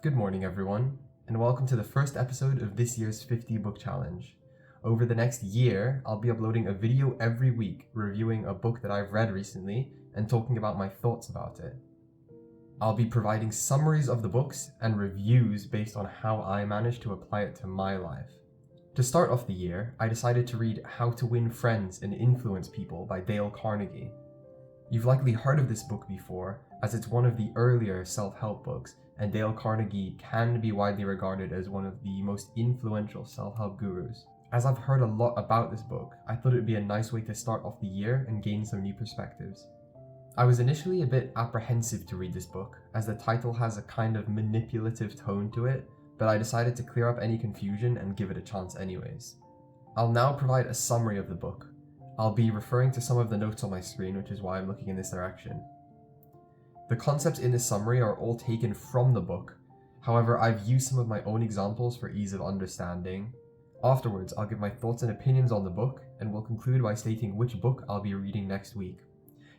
Good morning, everyone, and welcome to the first episode of this year's 50 Book Challenge. Over the next year, I'll be uploading a video every week reviewing a book that I've read recently and talking about my thoughts about it. I'll be providing summaries of the books and reviews based on how I managed to apply it to my life. To start off the year, I decided to read How to Win Friends and Influence People by Dale Carnegie. You've likely heard of this book before, as it's one of the earlier self-help books, and Dale Carnegie can be widely regarded as one of the most influential self-help gurus. As I've heard a lot about this book, I thought it would be a nice way to start off the year and gain some new perspectives. I was initially a bit apprehensive to read this book, as the title has a kind of manipulative tone to it, but I decided to clear up any confusion and give it a chance anyways. I'll now provide a summary of the book. I'll be referring to some of the notes on my screen, which is why I'm looking in this direction. The concepts in this summary are all taken from the book. However, I've used some of my own examples for ease of understanding. Afterwards, I'll give my thoughts and opinions on the book, and will conclude by stating which book I'll be reading next week.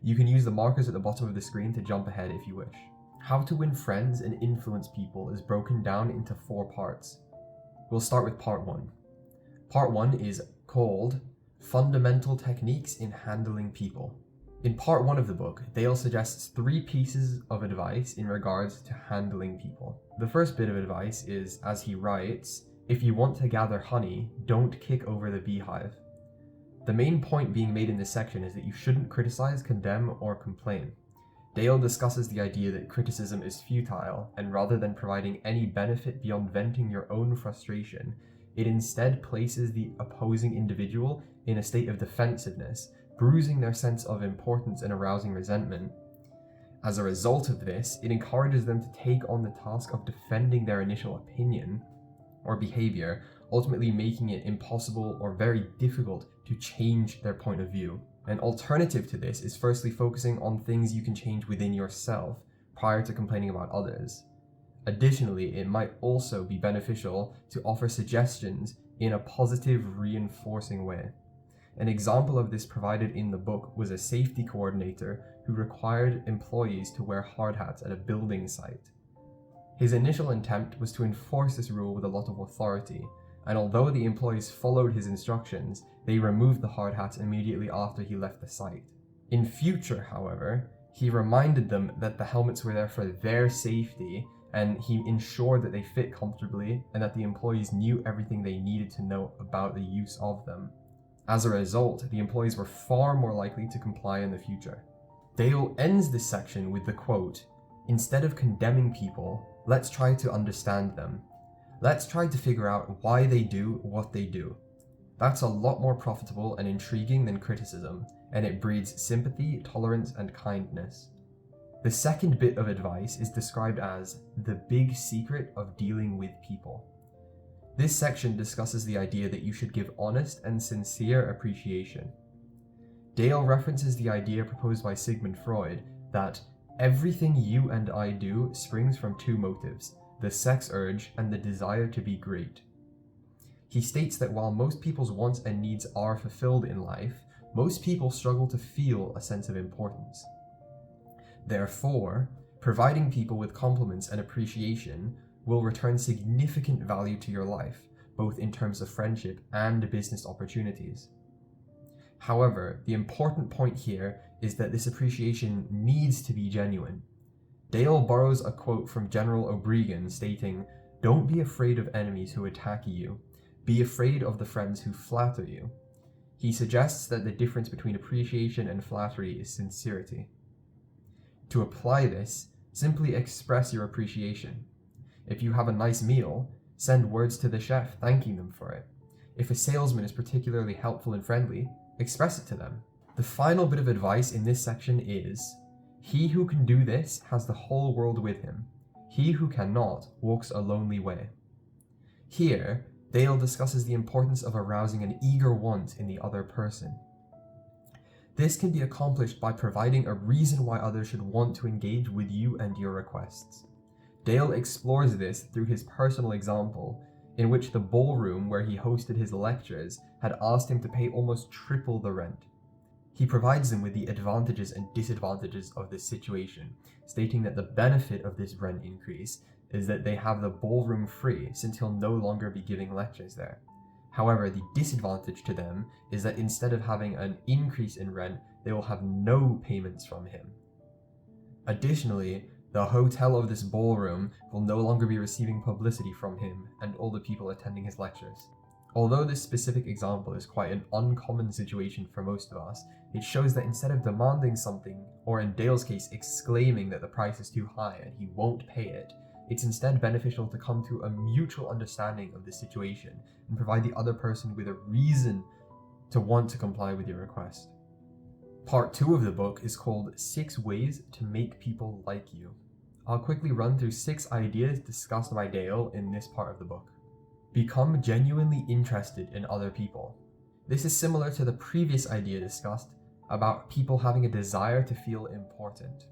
You can use the markers at the bottom of the screen to jump ahead if you wish. How to Win Friends and Influence People is broken down into 4 parts. We'll start with part 1. Part 1 is called Fundamental Techniques in Handling People. In part 1 of the book, Dale suggests 3 pieces of advice in regards to handling people. The first bit of advice is, as he writes, if you want to gather honey, don't kick over the beehive. The main point being made in this section is that you shouldn't criticize, condemn, or complain. Dale discusses the idea that criticism is futile, and rather than providing any benefit beyond venting your own frustration, it instead places the opposing individual in a state of defensiveness, bruising their sense of importance and arousing resentment. As a result of this, it encourages them to take on the task of defending their initial opinion or behavior, ultimately making it impossible or very difficult to change their point of view. An alternative to this is firstly focusing on things you can change within yourself prior to complaining about others. Additionally, it might also be beneficial to offer suggestions in a positive, reinforcing way. An example of this provided in the book was a safety coordinator who required employees to wear hard hats at a building site. His initial attempt was to enforce this rule with a lot of authority, and although the employees followed his instructions, they removed the hard hats immediately after he left the site. In future, however, he reminded them that the helmets were there for their safety, and he ensured that they fit comfortably and that the employees knew everything they needed to know about the use of them. As a result, the employees were far more likely to comply in the future. Dale ends this section with the quote, "Instead of condemning people, let's try to understand them. Let's try to figure out why they do what they do. That's a lot more profitable and intriguing than criticism, and it breeds sympathy, tolerance, and kindness." The second bit of advice is described as the big secret of dealing with people. This section discusses the idea that you should give honest and sincere appreciation. Dale references the idea proposed by Sigmund Freud that everything you and I do springs from 2 motives, the sex urge and the desire to be great. He states that while most people's wants and needs are fulfilled in life, most people struggle to feel a sense of importance. Therefore, providing people with compliments and appreciation will return significant value to your life, both in terms of friendship and business opportunities. However, the important point here is that this appreciation needs to be genuine. Dale borrows a quote from General Obregon stating, "Don't be afraid of enemies who attack you. Be afraid of the friends who flatter you." He suggests that the difference between appreciation and flattery is sincerity. To apply this, simply express your appreciation. If you have a nice meal, send words to the chef thanking them for it. If a salesman is particularly helpful and friendly, express it to them. The final bit of advice in this section is, "He who can do this has the whole world with him. He who cannot walks a lonely way." Here, Dale discusses the importance of arousing an eager want in the other person. This can be accomplished by providing a reason why others should want to engage with you and your requests. Dale explores this through his personal example, in which the ballroom where he hosted his lectures had asked him to pay almost triple the rent. He provides them with the advantages and disadvantages of this situation, stating that the benefit of this rent increase is that they have the ballroom free since he'll no longer be giving lectures there. However, the disadvantage to them is that instead of having an increase in rent, they will have no payments from him. Additionally, the hotel of this ballroom will no longer be receiving publicity from him and all the people attending his lectures. Although this specific example is quite an uncommon situation for most of us, it shows that instead of demanding something, or in Dale's case exclaiming that the price is too high and he won't pay it, it's instead beneficial to come to a mutual understanding of the situation and provide the other person with a reason to want to comply with your request. Part 2 of the book is called 6 Ways to Make People Like You. I'll quickly run through 6 ideas discussed by Dale in this part of the book. Become genuinely interested in other people. This is similar to the previous idea discussed about people having a desire to feel important.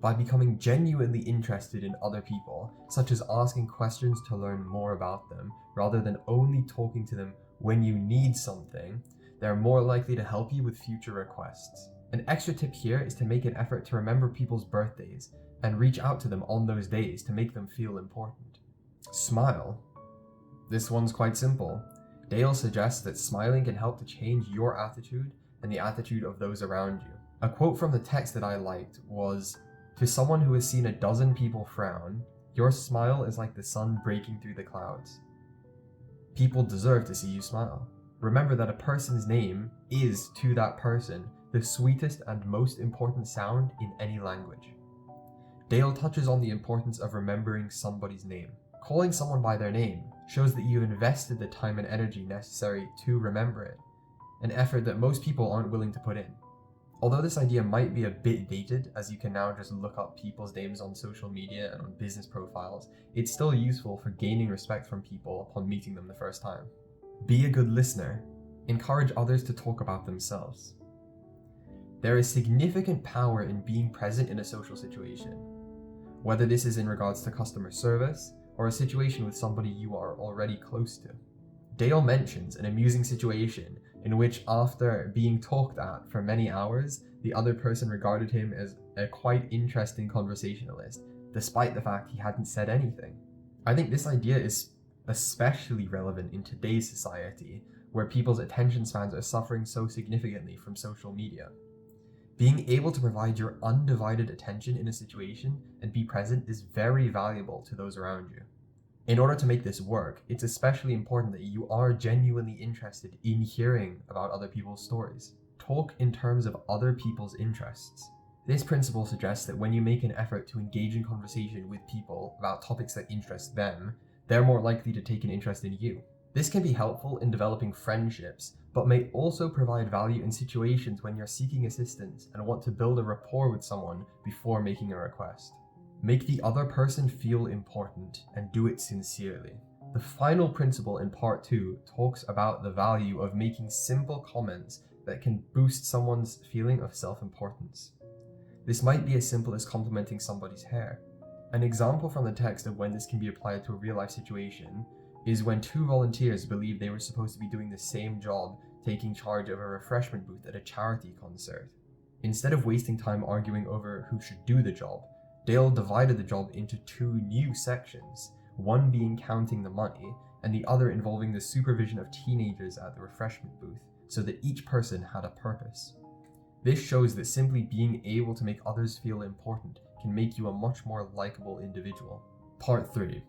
By becoming genuinely interested in other people, such as asking questions to learn more about them, rather than only talking to them when you need something, they're more likely to help you with future requests. An extra tip here is to make an effort to remember people's birthdays and reach out to them on those days to make them feel important. Smile. This one's quite simple. Dale suggests that smiling can help to change your attitude and the attitude of those around you. A quote from the text that I liked was, "To someone who has seen a dozen people frown, your smile is like the sun breaking through the clouds." People deserve to see you smile. Remember that a person's name is, to that person, the sweetest and most important sound in any language. Dale touches on the importance of remembering somebody's name. Calling someone by their name shows that you've invested the time and energy necessary to remember it, an effort that most people aren't willing to put in. Although this idea might be a bit dated, as you can now just look up people's names on social media and on business profiles, it's still useful for gaining respect from people upon meeting them the first time. Be a good listener. Encourage others to talk about themselves. There is significant power in being present in a social situation, whether this is in regards to customer service or a situation with somebody you are already close to. Dale mentions an amusing situation in which, after being talked at for many hours, the other person regarded him as a quite interesting conversationalist, despite the fact he hadn't said anything. I think this idea is especially relevant in today's society, where people's attention spans are suffering so significantly from social media. Being able to provide your undivided attention in a situation and be present is very valuable to those around you. In order to make this work, it's especially important that you are genuinely interested in hearing about other people's stories. Talk in terms of other people's interests. This principle suggests that when you make an effort to engage in conversation with people about topics that interest them, they're more likely to take an interest in you. This can be helpful in developing friendships, but may also provide value in situations when you're seeking assistance and want to build a rapport with someone before making a request. Make the other person feel important and do it sincerely. The final principle in part 2 talks about the value of making simple comments that can boost someone's feeling of self-importance. This might be as simple as complimenting somebody's hair. An example from the text of when this can be applied to a real-life situation is when 2 volunteers believed they were supposed to be doing the same job, taking charge of a refreshment booth at a charity concert. Instead of wasting time arguing over who should do the job, Dale divided the job into 2 new sections, one being counting the money, and the other involving the supervision of teenagers at the refreshment booth, so that each person had a purpose. This shows that simply being able to make others feel important can make you a much more likable individual. Part 3.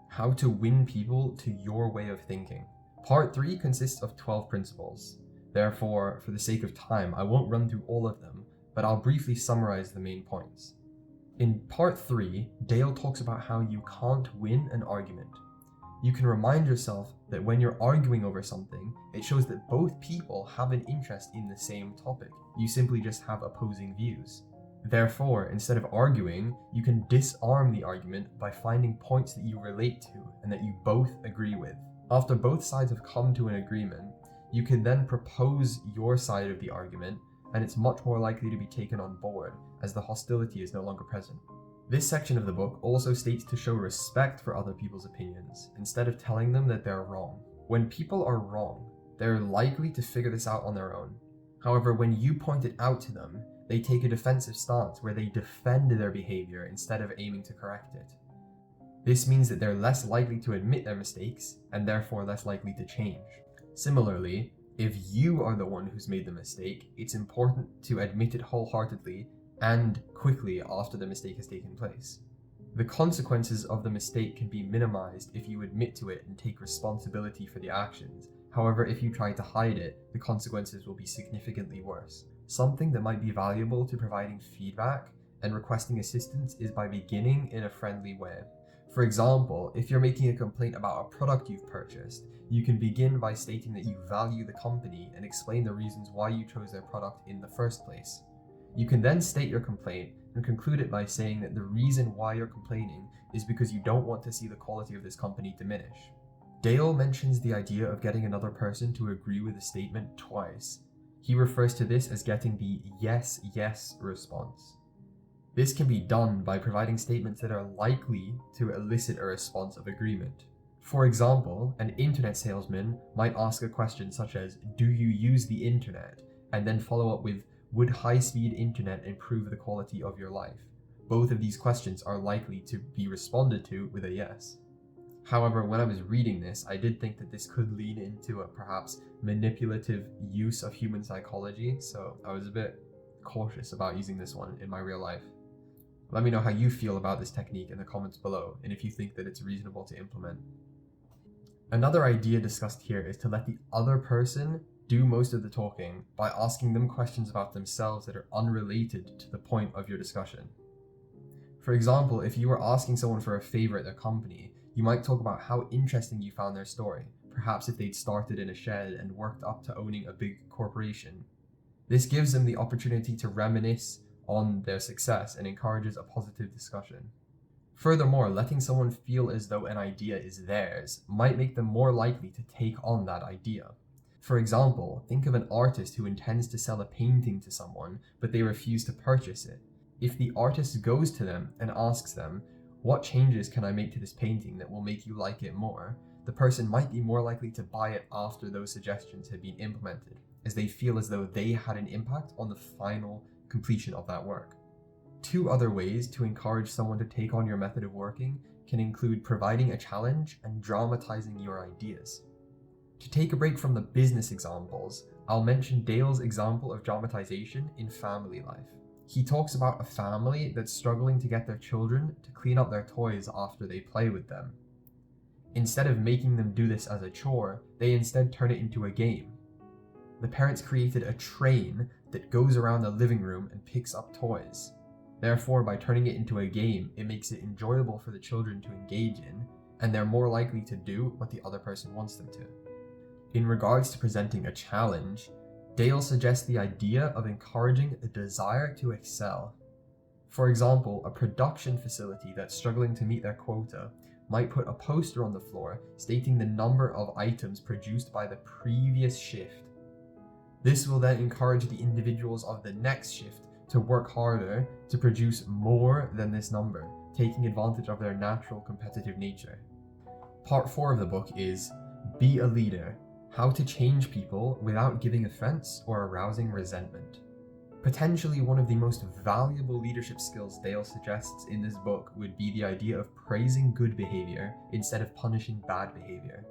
How to win people to your way of thinking. Part 3 consists of 12 principles. Therefore, for the sake of time, I won't run through all of them, but I'll briefly summarize the main points. In part 3, Dale talks about how you can't win an argument. You can remind yourself that when you're arguing over something, it shows that both people have an interest in the same topic. You simply just have opposing views. Therefore, instead of arguing, you can disarm the argument by finding points that you relate to and that you both agree with. After both sides have come to an agreement, you can then propose your side of the argument, and it's much more likely to be taken on board, as the hostility is no longer present. This section of the book also states to show respect for other people's opinions, instead of telling them that they're wrong. When people are wrong, they're likely to figure this out on their own. However, when you point it out to them, they take a defensive stance where they defend their behavior instead of aiming to correct it. This means that they're less likely to admit their mistakes and therefore less likely to change. Similarly, if you are the one who's made the mistake, it's important to admit it wholeheartedly and quickly after the mistake has taken place. The consequences of the mistake can be minimized if you admit to it and take responsibility for the actions. However, if you try to hide it, the consequences will be significantly worse. Something that might be valuable to providing feedback and requesting assistance is by beginning in a friendly way. For example, if you're making a complaint about a product you've purchased, you can begin by stating that you value the company and explain the reasons why you chose their product in the first place. You can then state your complaint and conclude it by saying that the reason why you're complaining is because you don't want to see the quality of this company diminish. Dale mentions the idea of getting another person to agree with a statement twice. He refers to this as getting the yes, yes response. This can be done by providing statements that are likely to elicit a response of agreement. For example, an internet salesman might ask a question such as, "Do you use the internet?" and then follow up with, "Would high-speed internet improve the quality of your life?" Both of these questions are likely to be responded to with a yes. However, when I was reading this, I did think that this could lean into a perhaps manipulative use of human psychology, so I was a bit cautious about using this one in my real life. Let me know how you feel about this technique in the comments below, and if you think that it's reasonable to implement. Another idea discussed here is to let the other person do most of the talking by asking them questions about themselves that are unrelated to the point of your discussion. For example, if you were asking someone for a favor at their company, you might talk about how interesting you found their story, perhaps if they'd started in a shed and worked up to owning a big corporation. This gives them the opportunity to reminisce on their success and encourages a positive discussion. Furthermore, letting someone feel as though an idea is theirs might make them more likely to take on that idea. For example, think of an artist who intends to sell a painting to someone, but they refuse to purchase it. If the artist goes to them and asks them, "What changes can I make to this painting that will make you like it more?" the person might be more likely to buy it after those suggestions have been implemented, as they feel as though they had an impact on the final completion of that work. Two other ways to encourage someone to take on your method of working can include providing a challenge and dramatizing your ideas. To take a break from the business examples, I'll mention Dale's example of dramatization in family life. He talks about a family that's struggling to get their children to clean up their toys after they play with them. Instead of making them do this as a chore, they instead turn it into a game. The parents created a train that goes around the living room and picks up toys. Therefore, by turning it into a game, it makes it enjoyable for the children to engage in, and they're more likely to do what the other person wants them to. In regards to presenting a challenge, Dale suggests the idea of encouraging a desire to excel. For example, a production facility that's struggling to meet their quota might put a poster on the floor stating the number of items produced by the previous shift. This will then encourage the individuals of the next shift to work harder to produce more than this number, taking advantage of their natural competitive nature. Part 4 of the book is Be a Leader: How to Change People Without Giving Offense or Arousing Resentment. Potentially one of the most valuable leadership skills Dale suggests in this book would be the idea of praising good behavior instead of punishing bad behavior.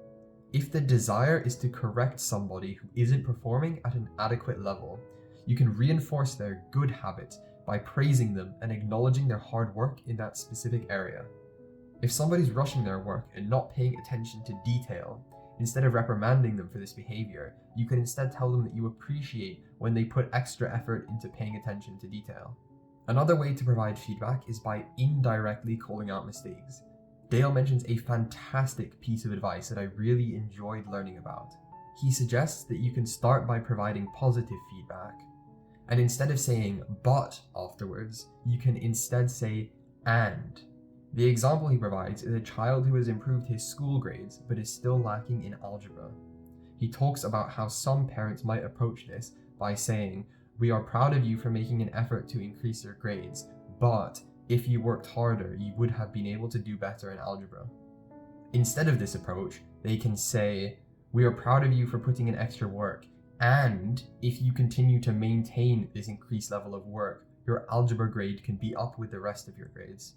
If the desire is to correct somebody who isn't performing at an adequate level, you can reinforce their good habits by praising them and acknowledging their hard work in that specific area. If somebody's rushing their work and not paying attention to detail, instead of reprimanding them for this behavior, you can instead tell them that you appreciate when they put extra effort into paying attention to detail. Another way to provide feedback is by indirectly calling out mistakes. Dale mentions a fantastic piece of advice that I really enjoyed learning about. He suggests that you can start by providing positive feedback, and instead of saying "but" afterwards, you can instead say "and." The example he provides is a child who has improved his school grades but is still lacking in algebra. He talks about how some parents might approach this by saying, "We are proud of you for making an effort to increase your grades, but if you worked harder, you would have been able to do better in algebra." Instead of this approach, they can say, "We are proud of you for putting in extra work, And if you continue to maintain this increased level of work, your algebra grade can be up with the rest of your grades.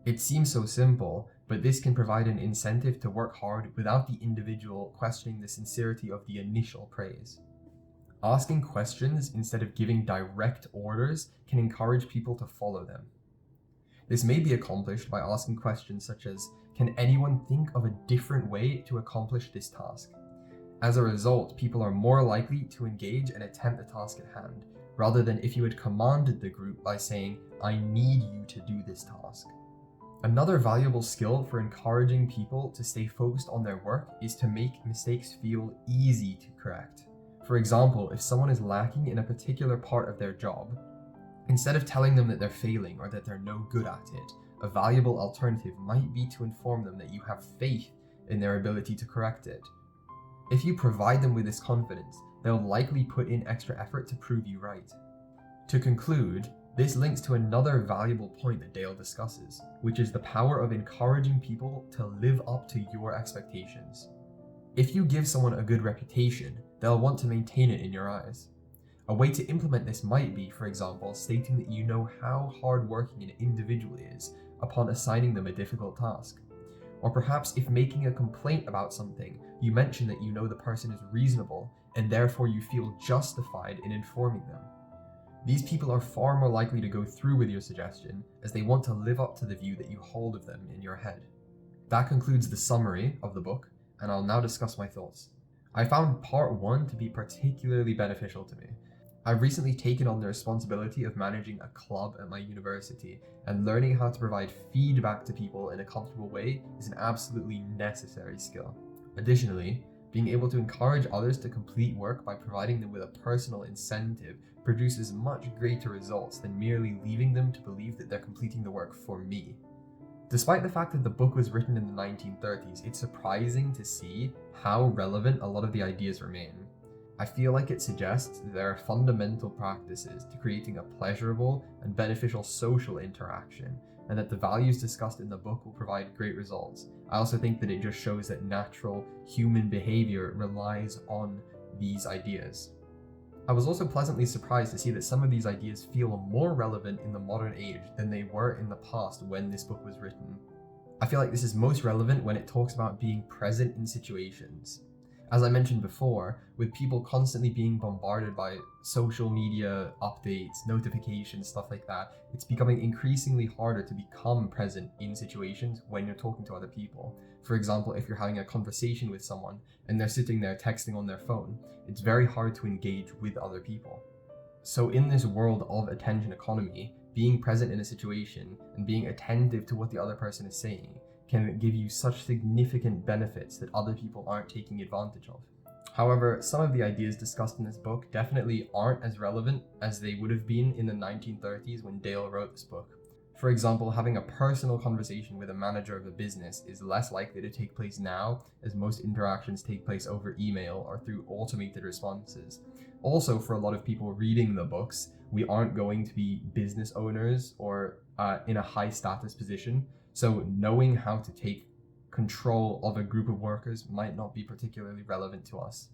It seems so simple, but this can provide an incentive to work hard without the individual questioning the sincerity of the initial praise. Asking questions instead of giving direct orders can encourage people to follow them. This may be accomplished by asking questions such as, can anyone think of a different way to accomplish this task? As a result, people are more likely to engage and attempt the task at hand, rather than if you had commanded the group by saying, I need you to do this task. Another valuable skill for encouraging people to stay focused on their work is to make mistakes feel easy to correct. For example, if someone is lacking in a particular part of their job, instead of telling them that they're failing or that they're no good at it, a valuable alternative might be to inform them that you have faith in their ability to correct it. If you provide them with this confidence, they'll likely put in extra effort to prove you right. To conclude, this links to another valuable point that Dale discusses, which is the power of encouraging people to live up to your expectations. If you give someone a good reputation, they'll want to maintain it in your eyes. A way to implement this might be, for example, stating that you know how hardworking an individual is upon assigning them a difficult task. Or perhaps if making a complaint about something, you mention that you know the person is reasonable and therefore you feel justified in informing them. These people are far more likely to go through with your suggestion as they want to live up to the view that you hold of them in your head. That concludes the summary of the book, and I'll now discuss my thoughts. I found part 1 to be particularly beneficial to me. I've recently taken on the responsibility of managing a club at my university, and learning how to provide feedback to people in a comfortable way is an absolutely necessary skill. Additionally, being able to encourage others to complete work by providing them with a personal incentive produces much greater results than merely leaving them to believe that they're completing the work for me. Despite the fact that the book was written in the 1930s, it's surprising to see how relevant a lot of the ideas remain. I feel like it suggests that there are fundamental practices to creating a pleasurable and beneficial social interaction, and that the values discussed in the book will provide great results. I also think that it just shows that natural human behavior relies on these ideas. I was also pleasantly surprised to see that some of these ideas feel more relevant in the modern age than they were in the past when this book was written. I feel like this is most relevant when it talks about being present in situations. As I mentioned before, with people constantly being bombarded by social media updates, notifications, stuff like that, it's becoming increasingly harder to become present in situations when you're talking to other people. For example, if you're having a conversation with someone and they're sitting there texting on their phone, it's very hard to engage with other people. So in this world of attention economy, being present in a situation and being attentive to what the other person is saying can give you such significant benefits that other people aren't taking advantage of. However, some of the ideas discussed in this book definitely aren't as relevant as they would have been in the 1930s when Dale wrote this book. For example, having a personal conversation with a manager of a business is less likely to take place now, as most interactions take place over email or through automated responses. Also, for a lot of people reading the books, we aren't going to be business owners or in a high status position. So knowing how to take control of a group of workers might not be particularly relevant to us.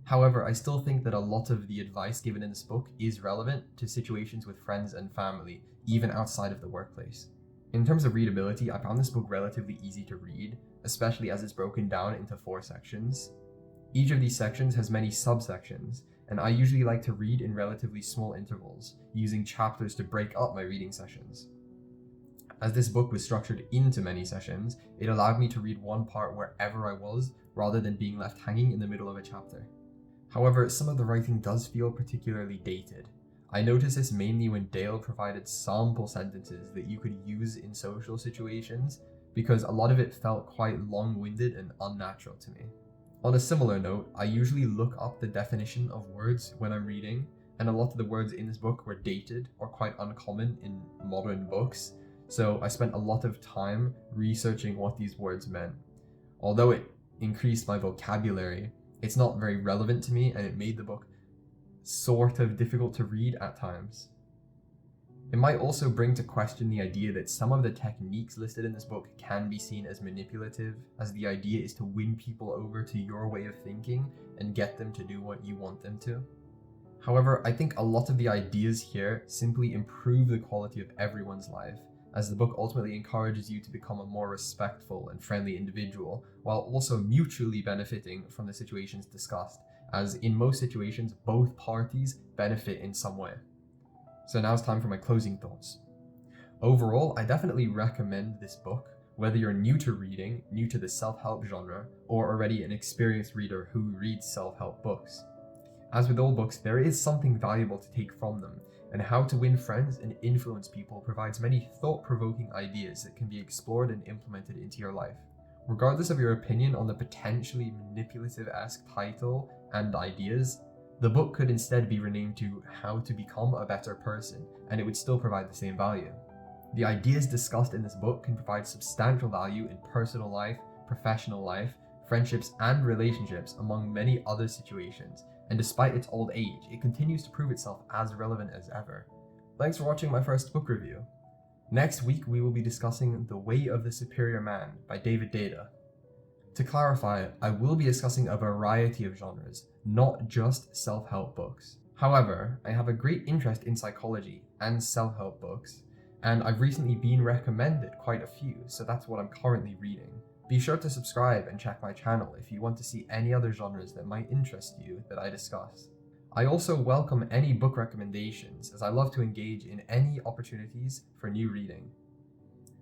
However, I still think that a lot of the advice given in this book is relevant to situations with friends and family, even outside of the workplace. In terms of readability, I found this book relatively easy to read, especially as it's broken down into 4 sections. Each of these sections has many subsections, and I usually like to read in relatively small intervals, using chapters to break up my reading sessions. As this book was structured into many sessions, it allowed me to read one part wherever I was, rather than being left hanging in the middle of a chapter. However, some of the writing does feel particularly dated. I noticed this mainly when Dale provided sample sentences that you could use in social situations, because a lot of it felt quite long-winded and unnatural to me. On a similar note, I usually look up the definition of words when I'm reading, and a lot of the words in this book were dated or quite uncommon in modern books. So I spent a lot of time researching what these words meant. Although it increased my vocabulary, it's not very relevant to me, and it made the book sort of difficult to read at times. It might also bring to question the idea that some of the techniques listed in this book can be seen as manipulative, as the idea is to win people over to your way of thinking and get them to do what you want them to. However, I think a lot of the ideas here simply improve the quality of everyone's life, as the book ultimately encourages you to become a more respectful and friendly individual, while also mutually benefiting from the situations discussed, as in most situations, both parties benefit in some way. So now it's time for my closing thoughts. Overall, I definitely recommend this book, whether you're new to reading, new to the self-help genre, or already an experienced reader who reads self-help books. As with all books, there is something valuable to take from them, and How to Win Friends and Influence People provides many thought-provoking ideas that can be explored and implemented into your life. Regardless of your opinion on the potentially manipulative-esque title and ideas, the book could instead be renamed to How to Become a Better Person, and it would still provide the same value. The ideas discussed in this book can provide substantial value in personal life, professional life, friendships, and relationships, among many other situations, and despite its old age, it continues to prove itself as relevant as ever. Thanks for watching my first book review. Next week, we will be discussing The Way of the Superior Man by David Data. To clarify, I will be discussing a variety of genres, not just self-help books. However, I have a great interest in psychology and self-help books, and I've recently been recommended quite a few, so that's what I'm currently reading. Be sure to subscribe and check my channel if you want to see any other genres that might interest you that I discuss. I also welcome any book recommendations, as I love to engage in any opportunities for new reading.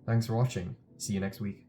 Thanks for watching. See you next week.